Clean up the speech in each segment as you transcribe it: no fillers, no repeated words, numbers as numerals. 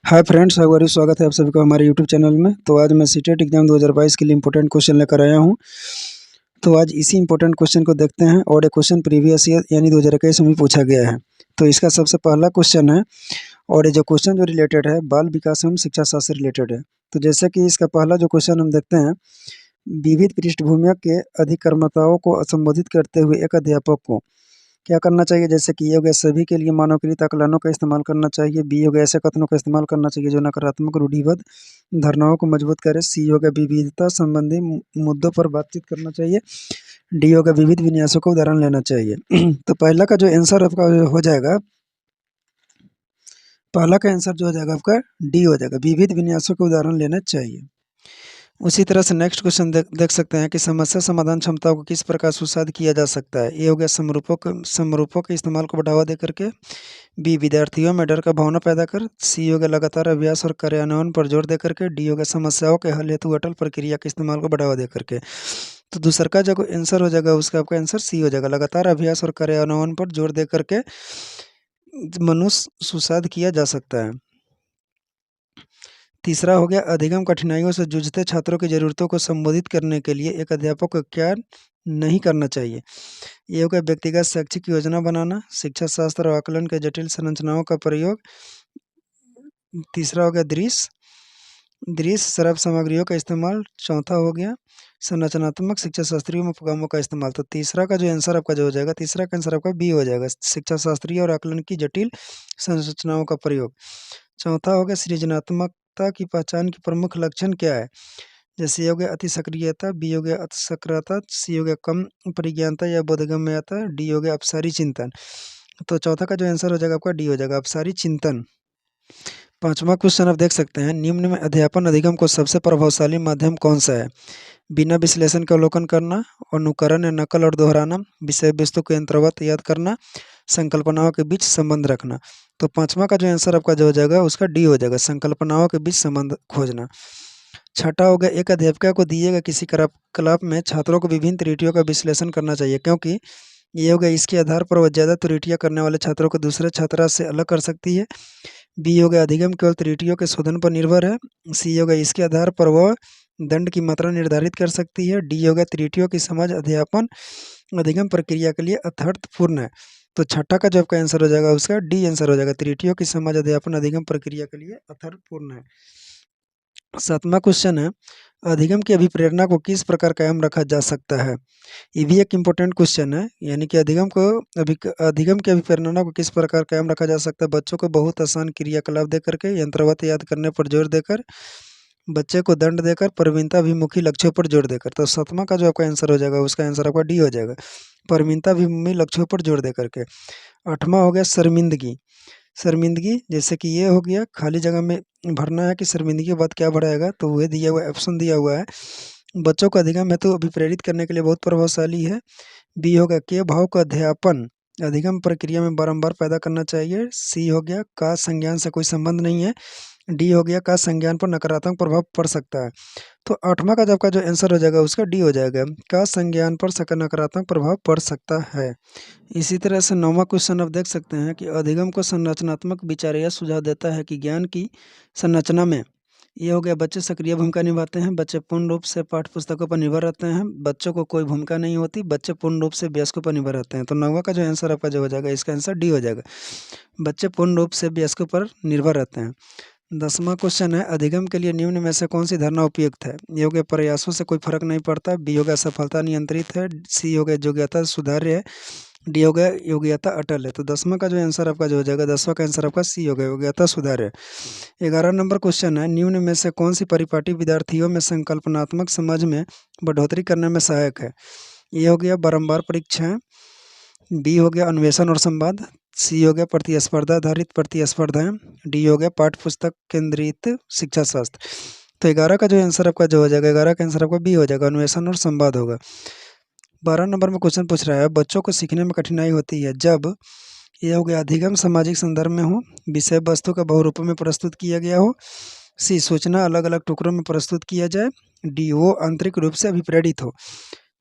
Hi friends, अगवारी स्वागत है आप सभी को हमारे यूट्यूब चैनल में। तो आज मैं सीटेट एग्जाम 2022 के लिए इंपॉर्टेंट क्वेश्चन लेकर आया हूं। तो आज इसी इंपॉर्टेंट क्वेश्चन को देखते हैं और ये क्वेश्चन प्रीवियस ईयर यानी 2021 में पूछा गया है। तो इसका सबसे पहला क्वेश्चन है और ये जो क्वेश्चन जो रिलेटेड है बाल विकास एवं शिक्षा शास्त्र से रिलेटेड है। तो जैसे कि इसका पहला जो क्वेश्चन हम देखते हैं, विविध पृष्ठभूमियों के अधिकर्मताओं को संबोधित करते हुए एक अध्यापक को क्या करना चाहिए। जैसे कि ए हो गया, सभी के लिए मानवकृत आकलनों का इस्तेमाल करना चाहिए। बी हो गया, ऐसे कथनों का इस्तेमाल करना चाहिए जो नकारात्मक रूढ़िबद्ध धारणाओं को मजबूत करे। सी हो गया, विविधता संबंधी मुद्दों पर बातचीत करना चाहिए। डी हो गया, विविध विन्यासों का उदाहरण लेना चाहिए। तो पहला का जो आंसर आपका हो जाएगा, पहला का आंसर जो हो जाएगा आपका डी हो जाएगा, विविध विन्यासों के उदाहरण लेना चाहिए। उसी तरह से नेक्स्ट क्वेश्चन देख सकते हैं कि समस्या समाधान क्षमता को किस प्रकार सुसाध किया जा सकता है। ए हो गया, समरूपों के इस्तेमाल को बढ़ावा दे करके। बी, विद्यार्थियों में डर का भावना पैदा कर। सी हो गया, लगातार अभ्यास और कार्यान्वयन पर जोर दे करके। डी हो गया, समस्याओं के हल हेतु अटल प्रक्रिया के इस्तेमाल को बढ़ावा दे करके। तो दूसरा का जो आंसर हो जाएगा उसका आपका आंसर सी हो जाएगा, लगातार अभ्यास और कार्यान्वयन पर जोर दे करके मनुष्य सुसाध किया जा सकता है। तीसरा हो गया, अधिगम कठिनाइयों से जूझते छात्रों की ज़रूरतों को संबोधित करने के लिए एक अध्यापक को क्या नहीं करना चाहिए। ये हो गया, व्यक्तिगत शैक्षिक योजना बनाना, शिक्षा शास्त्र और आकलन के जटिल संरचनाओं का प्रयोग। तीसरा हो गया, दृश्य श्रव्य सामग्रियों का इस्तेमाल। चौथा हो गया, संरचनात्मक शिक्षा शास्त्रीय उपगमों का इस्तेमाल। तो तीसरा का जो आंसर आपका जो हो जाएगा, तीसरा का आंसर आपका बी हो जाएगा, शिक्षा शास्त्रीय और आकलन की जटिल संरचनाओं का प्रयोग। चौथा हो गया, सृजनात्मकता की पहचान की प्रमुख लक्षण क्या है। जैसे हो गया, अति सक्रियता। बी हो गया, अति सक्रियता। सी हो गया, कम परिज्ञानता या बोधगम्यता। डी हो गया, अपसारी चिंतन। तो चौथा का जो आंसर हो जाएगा आपका डी हो जाएगा, अपसारी चिंतन। पांचवा क्वेश्चन आप देख सकते हैं, निम्न में अध्यापन अधिगम को सबसे प्रभावशाली माध्यम कौन सा है। बिना विश्लेषण के अवलोकन करना, अनुकरण या नकल और दोहराना, विषय वस्तु को यंत्रवत याद करना, संकल्पनाओं के बीच संबंध रखना। तो पांचवा का जो आंसर आपका जो हो जाएगा उसका डी हो जाएगा, संकल्पनाओं के बीच संबंध खोजना। छठा हो गया, एक अध्यापिका को दिए गए किसी क्रियाकलाप में छात्रों को विभिन्न त्रुटियों का विश्लेषण करना चाहिए, क्योंकि ये हो गया, इसके आधार पर वह ज़्यादा त्रुटियां करने वाले छात्रों को दूसरे छात्रा से अलग कर सकती है। बी हो गया, अधिगम केवल त्रुटियों के शोधन पर निर्भर है। सी हो गया, इसके आधार पर वह दंड की मात्रा निर्धारित कर सकती है। डी हो गया, त्रुटियों की समझ अध्यापन अधिगम प्रक्रिया के लिए अर्थपूर्ण है। तो छठा का जो आपका आंसर हो जाएगा उसका डी आंसर हो जाएगा, त्रुटियों की समझ अध्यापन अधिगम प्रक्रिया के लिए अर्थपूर्ण है। सातवां क्वेश्चन है, अधिगम की अभिप्रेरणा को किस प्रकार कायम रखा जा सकता है। ये भी एक इम्पोर्टेंट क्वेश्चन है, यानी कि अधिगम की अभिप्रेरणा को किस प्रकार कायम रखा जा सकता है। बच्चों को बहुत आसान क्रियाकलाप दे करके, यंत्रवत याद करने पर जोर देकर, बच्चे को दंड देकर, प्रवीणताभिमुखी लक्ष्यों पर जोर देकर। तो सातवां का जो आपका आंसर हो जाएगा उसका आंसर आपका डी हो जाएगा, प्रवीणताभिमुखी लक्ष्यों पर जोर देकर के। आठवां हो गया, शर्मिंदगी। जैसे कि ये हो गया, खाली जगह में भरना है कि शर्मिंदगी के बाद क्या भराएगा, तो वह दिया हुआ ऑप्शन दिया हुआ है। बच्चों को अधिगम हेतु अभिप्रेरित करने के लिए बहुत प्रभावशाली है। बी हो गया, के भाव का अध्यापन अधिगम प्रक्रिया में बारंबार पैदा करना चाहिए। सी हो गया, का संज्ञान से कोई संबंध नहीं है। डी हो गया, का संज्ञान पर नकारात्मक प्रभाव पड़ सकता है। तो आठवां का जब का जो आंसर हो जाएगा उसका डी हो जाएगा, का संज्ञान पर नकारात्मक प्रभाव पड़ सकता है। इसी तरह से नौवां क्वेश्चन आप देख सकते हैं कि अधिगम को संरचनात्मक विचार यह सुझाव देता है कि ज्ञान की संरचना में, ये हो गया, बच्चे सक्रिय भूमिका निभाते हैं, बच्चे पूर्ण रूप से पाठ्य पुस्तकों पर निर्भर रहते हैं, बच्चों को कोई भूमिका नहीं होती, बच्चे पूर्ण रूप से वयस्कों पर निर्भर रहते हैं। तो नौवां का जो आंसर आपका जो हो जाएगा इसका आंसर डी हो जाएगा, बच्चे पूर्ण रूप से वयस्कों पर निर्भर रहते हैं। 10वां क्वेश्चन है, अधिगम के लिए निम्न में से कौन सी धारणा उपयुक्त है। ये हो गया, प्रयासों से कोई फर्क नहीं पड़ता। बी हो गया, सफलता नियंत्रित है। सी हो गया, योग्यता सुधार्य है। डी हो गया, योग्यता अटल है। तो 10वां का जो आंसर आपका जो हो जाएगा, 10वां का आंसर आपका सी हो गया, योग्यता सुधार्य। 11 नंबर क्वेश्चन है, निम्न में से कौन सी परिपाटी विद्यार्थियों में संकल्पनात्मक समझ में बढ़ोतरी करने में सहायक है। ये हो गया, बारंबार परीक्षाएं। बी हो गया, अन्वेषण और संवाद। सी हो गया, प्रतिस्पर्धा आधारित प्रतिस्पर्धाएं। डी हो गया, पाठ्य पुस्तक केंद्रित शिक्षा शास्त्र। तो 11 का जो आंसर आपका जो हो जाएगा, 11 का आंसर आपका बी हो जाएगा, अन्वेषण और संवाद होगा। 12 नंबर में क्वेश्चन पूछ रहा है, बच्चों को सीखने में कठिनाई होती है जब, ये हो गया, अधिगम सामाजिक संदर्भ में हो, विषय वस्तु का बहुरूपों में प्रस्तुत किया गया हो। सी, सूचना अलग अलग टुकड़ों में प्रस्तुत किया जाए। डी, वो आंतरिक रूप से अभिप्रेरित हो।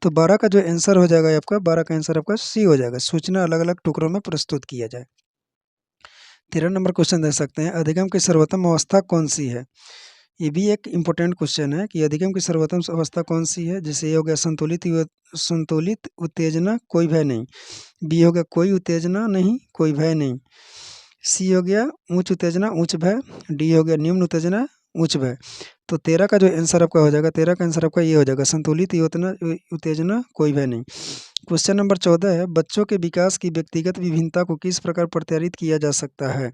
तो 12 का जो आंसर हो जाएगा आपका, 12 का आंसर आपका सी हो जाएगा, सूचना अलग अलग टुकड़ों में प्रस्तुत किया जाए। 13 नंबर क्वेश्चन देख सकते हैं, अधिगम की सर्वोत्तम अवस्था कौन सी है। ये भी एक इम्पोर्टेंट क्वेश्चन है कि अधिगम की सर्वोत्तम अवस्था कौन सी है। जैसे ये हो गया संतुलित उत्तेजना, कोई भय नहीं। बी हो गया कोई उत्तेजना नहीं, कोई भय नहीं। सी हो गया उच्च उत्तेजना, उच्च भय। डी हो गया निम्न उत्तेजना, उच्च भय। तो 13 का जो आंसर आपका हो जाएगा, 13 का आंसर आपका ये हो जाएगा, संतुलित उत्तेजना, कोई भय नहीं। क्वेश्चन नंबर 14 है, बच्चों के विकास की व्यक्तिगत विभिन्नता को किस प्रकार प्रत्यारित किया जा सकता है।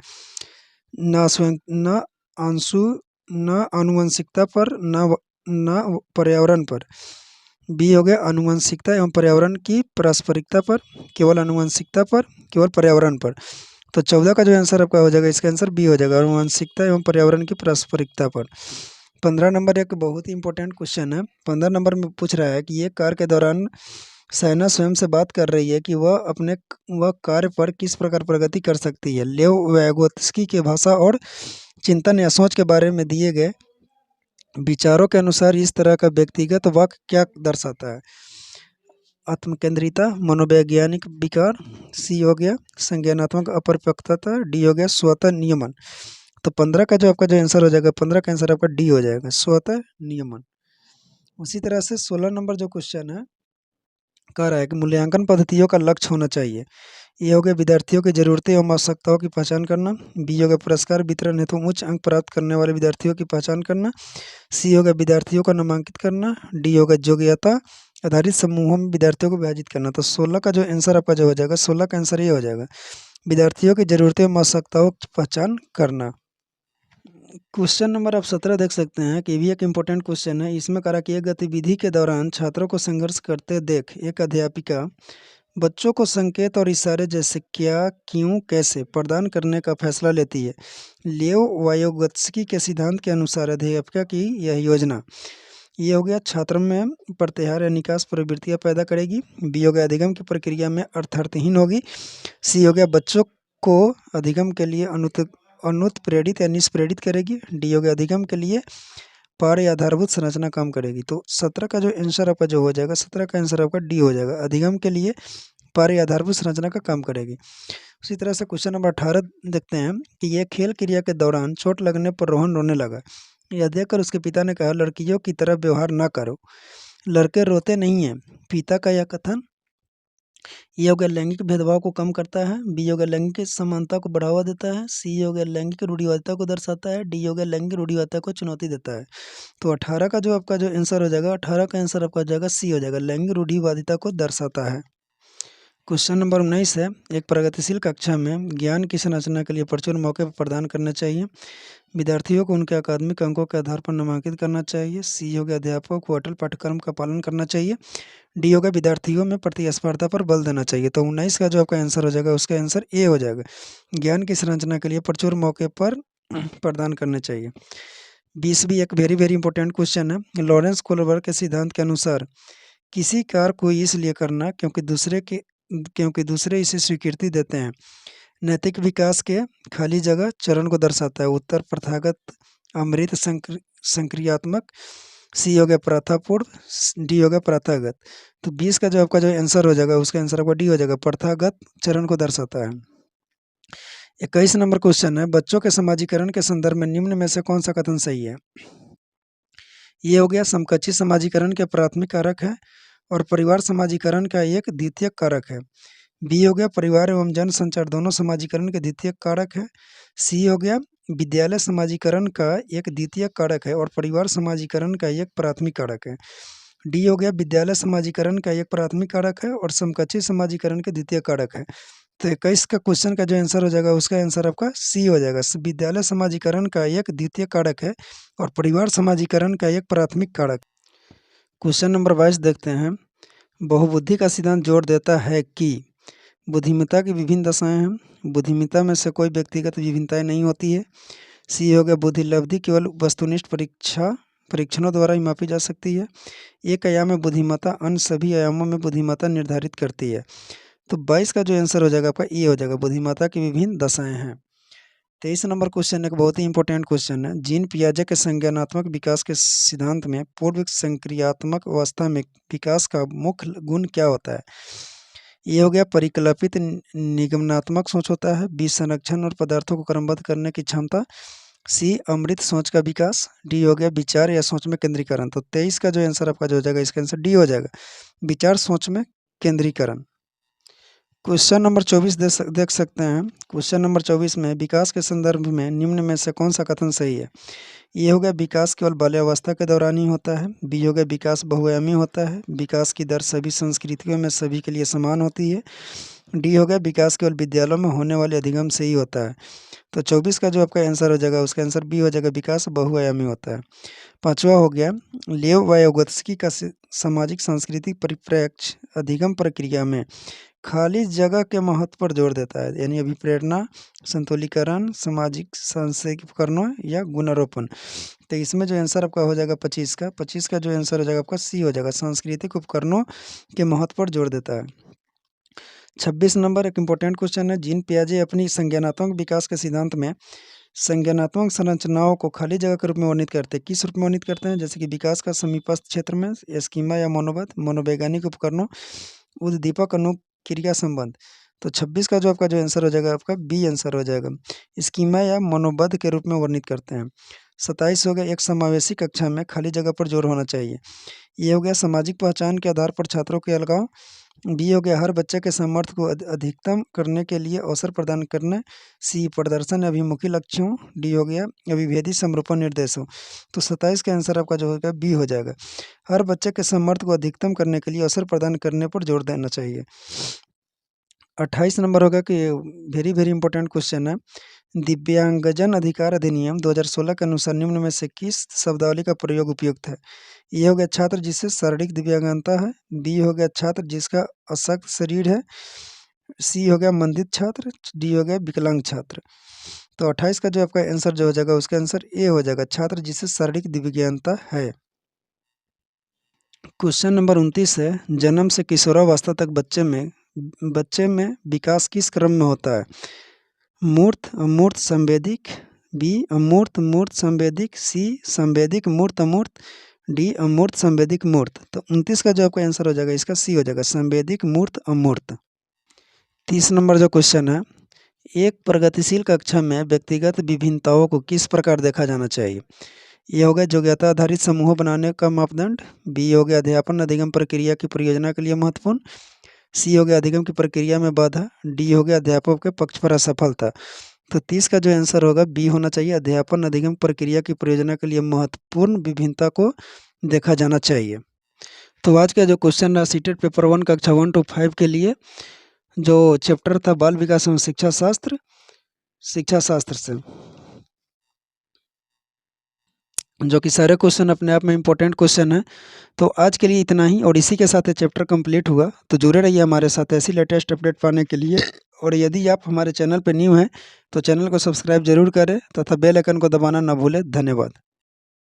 न स्वयं, न आंसू, न आनुवंशिकता पर, न पर्यावरण पर। बी हो गया आनुवंशिकता एवं पर्यावरण की पारस्परिकता पर, केवल आनुवंशिकता पर, केवल पर्यावरण पर। तो 14 का जो आंसर आपका हो जाएगा, इसका आंसर बी हो जाएगा, आनुवंशिकता एवं पर्यावरण की पारस्परिकता पर। 15 नंबर एक बहुत ही इंपॉर्टेंट क्वेश्चन है। 15 नंबर में पूछ रहा है कि ये कार्य के दौरान सैना स्वयं से बात कर रही है कि वह कार्य पर किस प्रकार प्रगति कर सकती है। लेव वैगोत्स्की के भाषा और चिंतन या सोच के बारे में दिए गए विचारों के अनुसार इस तरह का व्यक्तिगत वाक्य क्या दर्शाता है। आत्मकेंद्रिता, मनोवैज्ञानिक विकार। सी हो गया संज्ञानात्मक अपरिपक्वता। डी हो गया स्वतः नियमन। तो 15 का जो आपका जो आंसर हो जाएगा, 15 का आंसर आपका डी हो जाएगा, स्वतः नियमन। उसी तरह से 16 नंबर जो क्वेश्चन है, कह रहा है कि मूल्यांकन पद्धतियों का लक्ष्य होना चाहिए। ये हो गया विद्यार्थियों की जरूरतें एवं आवश्यकताओं की पहचान करना। बी हो गया पुरस्कार वितरण हेतु उच्च अंक प्राप्त करने वाले विद्यार्थियों की पहचान करना। सी हो गया विद्यार्थियों का नामांकित करना। डी हो गया योग्यता आधारित समूहों में विद्यार्थियों को विभाजित करना। तो 16 का जो आंसर आपका जो हो जाएगा, 16 का आंसर ये हो जाएगा, विद्यार्थियों की जरूरतें एवं आवश्यकताओं की पहचान करना। क्वेश्चन नंबर आप 17 देख सकते हैं कि ये भी एक इम्पोर्टेंट क्वेश्चन है। इसमें कहा कि एक गतिविधि के दौरान छात्रों को संघर्ष करते देख एक अध्यापिका बच्चों को संकेत और इशारे जैसे क्या, क्यों, कैसे प्रदान करने का फैसला लेती है। लेव वायोगत्स्की के सिद्धांत के अनुसार अध्यापिका की यह योजना, ये हो गया छात्र में प्रत्याहार या निकास प्रवृत्तियां पैदा करेगी। बी हो गया अधिगम की प्रक्रिया में अर्थहीन होगी। सी हो गया बच्चों को अधिगम के लिए अनुत्प्रेरित या निष्प्रेरित करेगी। डी हो गया अधिगम के लिए पार या आधारभूत संरचना काम करेगी। तो 17 का जो आंसर आपका जो हो जाएगा, 17 का आंसर आपका डी हो जाएगा, अधिगम के लिए पार या आधारभूत संरचना का काम करेगी। उसी तरह से क्वेश्चन नंबर 18 देखते हैं कि यह खेल क्रिया के दौरान चोट लगने पर रोहन रोने लगा। यह देखकर उसके पिता ने कहा, लड़कियों की तरह व्यवहार ना करो, लड़के रोते नहीं हैं। पिता का यह कथन, ये हो गया लैंगिक भेदभाव को कम करता है। बी हो गया लैंगिक समानता को बढ़ावा देता है। सी हो गया लैंगिक रूढ़िवादिता को दर्शाता है। डी हो गया लैंगिक रूढ़िवादिता को चुनौती देता है। तो 18 का जो आपका जो आंसर हो जाएगा, 18 का आंसर आपका हो जाएगा सी हो जाएगा, लैंगिक रूढ़िवादिता को दर्शाता है। क्वेश्चन नंबर 19 है, एक प्रगतिशील कक्षा में ज्ञान की संरचना के लिए प्रचुर मौके प्रदान करने चाहिए। विद्यार्थियों को उनके अकादमिक अंकों के आधार पर नामांकित करना चाहिए। सी हो गया अध्यापकों को अटल पाठ्यक्रम का पालन करना चाहिए। डी हो गया विद्यार्थियों में प्रतिस्पर्धा पर बल देना चाहिए। तो 19 का जो आपका आंसर हो जाएगा, उसका आंसर ए हो जाएगा, ज्ञान की संरचना के लिए प्रचुर मौके पर प्रदान करने चाहिए। 20 भी एक वेरी वेरी इंपॉर्टेंट क्वेश्चन है। लॉरेंस कोहलर के सिद्धांत के अनुसार किसी कार्य को इसलिए करना क्योंकि दूसरे इसे स्वीकृति देते हैं, नैतिक विकास के खाली जगह चरण को दर्शाता है। उत्तर प्रथागत, अमृत संक्रियात्मक। सी हो गया प्रथापूर्ण। डी हो गया प्रथागत। तो 20 का जो आपका जो आंसर हो जाएगा, उसका आंसर आपका डी हो जाएगा, प्रथागत चरण को दर्शाता है। 21 नंबर क्वेश्चन है, बच्चों के समाजीकरण के संदर्भ में निम्न में से कौन सा कथन सही है। ये हो गया समकक्षी समाजीकरण के प्राथमिक कारक है और परिवार समाजीकरण का एक द्वितीयक कारक है। बी हो गया परिवार एवं जन संचार दोनों समाजीकरण के द्वितीयक कारक है। सी हो गया विद्यालय समाजीकरण का एक द्वितीयक कारक है और परिवार समाजीकरण का एक प्राथमिक कारक है। डी हो गया विद्यालय समाजीकरण का एक प्राथमिक कारक है और समकक्षी समाजीकरण के द्वितीय कारक है। तो 21 का क्वेश्चन का जो आंसर हो जाएगा, उसका आंसर आपका सी हो जाएगा, विद्यालय समाजीकरण का एक द्वितीय कारक है और परिवार समाजीकरण का एक प्राथमिक कारक। क्वेश्चन नंबर 22 देखते हैं, बहुबुद्धि का सिद्धांत जोर देता है कि बुद्धिमत्ता की विभिन्न दशाएं हैं। बुद्धिमत्ता में से कोई व्यक्तिगत विभिन्नताएं नहीं होती है। सी हो गया बुद्धिलब्धि केवल वस्तुनिष्ठ परीक्षणों द्वारा ही मापी जा सकती है। एक आयाम में बुद्धिमत्ता अन्य सभी आयामों में बुद्धिमत्ता निर्धारित करती है। तो 22 का जो आंसर हो जाएगा आपका ये हो जाएगा, बुद्धिमत्ता की विभिन्न दशाएं हैं। 23 नंबर क्वेश्चन एक बहुत ही इंपॉर्टेंट क्वेश्चन है। जीन पियाजे के संज्ञानात्मक विकास के सिद्धांत में पूर्व संक्रियात्मक अवस्था में विकास का मुख्य गुण क्या होता है। ये हो गया परिकल्पित निगमनात्मक सोच होता है। बी संरक्षण और पदार्थों को क्रमबद्ध करने की क्षमता। सी अमृत सोच का विकास। डी हो गया विचार या सोच में केंद्रीकरण। तो 23 का जो आंसर आपका जो हो जाएगा, इसका आंसर डी हो जाएगा, विचार सोच में केंद्रीकरण। क्वेश्चन नंबर 24 देख सकते हैं। क्वेश्चन नंबर 24 में विकास के संदर्भ में निम्न में से कौन सा कथन सही है। ये हो गया विकास केवल बाल्यावस्था के दौरान ही होता है। बी हो गया विकास बहुआयामी होता है। विकास की दर सभी संस्कृतियों में सभी के लिए समान होती है। डी हो गया विकास केवल विद्यालयों में होने वाले अधिगम से ही होता है। तो 24 का जो आपका आंसर हो जाएगा, उसका आंसर बी हो जाएगा, विकास बहुआयामी होता है। पांचवा हो गया लेव वायोगत्स्की का सामाजिक सांस्कृतिक परिप्रेक्ष्य अधिगम प्रक्रिया में खाली जगह के महत्व पर जोर देता है, यानी अभिप्रेरणा, संतुलीकरण, सामाजिक संक्षेपीकरण या गुणारोपण। तो इसमें जो आंसर आपका हो जाएगा 25 का जो आंसर हो जाएगा आपका सी हो जाएगा, सांस्कृतिक उपकरणों के महत्व पर जोर देता है। 26 नंबर एक इंपॉर्टेंट क्वेश्चन है। जीन पियाजे अपनी संज्ञानात्मक विकास के सिद्धांत में संज्ञानात्मक संरचनाओं को खाली जगह के रूप में वर्णित करते हैं। किस रूप में वर्णित करते हैं, जैसे कि विकास का समीपस्थ क्षेत्र में स्कीमा या मनोबद्ध, मनोवैज्ञानिक उपकरणों, उद्दीपक अनुक्रिया संबंध। तो 26 का जो आपका जो आंसर हो जाएगा, आपका बी आंसर हो जाएगा, स्कीमा या मनोबद्ध के रूप में वर्णित करते हैं। 27 हो गया एक समावेशी कक्षा में खाली जगह पर जोर होना चाहिए। ये हो गया सामाजिक पहचान के आधार पर छात्रों के अलगाव। बी हो गया हर बच्चे के सामर्थ्य को अधिकतम करने के लिए अवसर प्रदान करने। सी प्रदर्शन अभिमुखी लक्ष्यों। डी हो गया अविभेदी समरूपण निर्देशों। तो 27 का आंसर आपका जो होगा बी हो जाएगा, हर बच्चे के सामर्थ्य को अधिकतम करने के लिए अवसर प्रदान करने पर जोर देना चाहिए। 28 नंबर होगा कि वेरी वेरी इंपॉर्टेंट क्वेश्चन है। दिव्यांगजन अधिकार अधिनियम 2016 के अनुसार निम्न में से किस शब्दावली का प्रयोग उपयुक्त है। ये हो गया छात्र जिससे शारीरिक दिव्यांगता है। बी हो गया छात्र जिसका अशक्त शरीर है। सी हो गया मंदित छात्र। डी हो गया विकलांग छात्र। तो 28 का जो आपका आंसर जो हो जाएगा, उसका आंसर ए हो जाएगा, छात्र जिससे शारीरिक दिव्यांगता है। क्वेश्चन नंबर 29 है। जन्म से किशोरावस्था तक बच्चे में विकास किस क्रम में होता है। मूर्त, अमूर्त, संवेदिक। बी अमूर्त, मूर्त, संवेदिक। सी संवेदिक, मूर्त, अमूर्त। डी अमूर्त, संवेदिक, मूर्त। तो 29 का जो आपका आंसर हो जाएगा, इसका सी हो जाएगा, संवेदिक, मूर्त, अमूर्त। 30 नंबर जो क्वेश्चन है। एक प्रगतिशील कक्षा में व्यक्तिगत विभिन्नताओं को किस प्रकार देखा जाना चाहिए। ये हो गया योग्यता आधारित समूह बनाने का मापदंड। बी हो गया अध्यापन अधिगम प्रक्रिया की परियोजना के लिए महत्वपूर्ण। सी हो गया अधिगम की प्रक्रिया में बाधा। डी हो गया अध्यापक के पक्ष पर असफलता। तो 30 का जो आंसर होगा बी होना चाहिए, अध्यापन अधिगम प्रक्रिया की परियोजना के लिए महत्वपूर्ण विभिन्नता को देखा जाना चाहिए। तो आज का जो क्वेश्चन रहा सीटेट पेपर 1 कक्षा 1 to 5 के लिए, जो चैप्टर था बाल विकास एवं शिक्षा शास्त्र से, जो कि सारे क्वेश्चन अपने आप में इंपॉर्टेंट क्वेश्चन है। तो आज के लिए इतना ही, और इसी के साथ ये चैप्टर कंप्लीट हुआ। तो जुड़े रहिए हमारे साथ ऐसी लेटेस्ट अपडेट पाने के लिए। और यदि आप हमारे चैनल पर न्यू हैं तो चैनल को सब्सक्राइब जरूर करें तथा बेल आइकन को दबाना ना भूलें। धन्यवाद।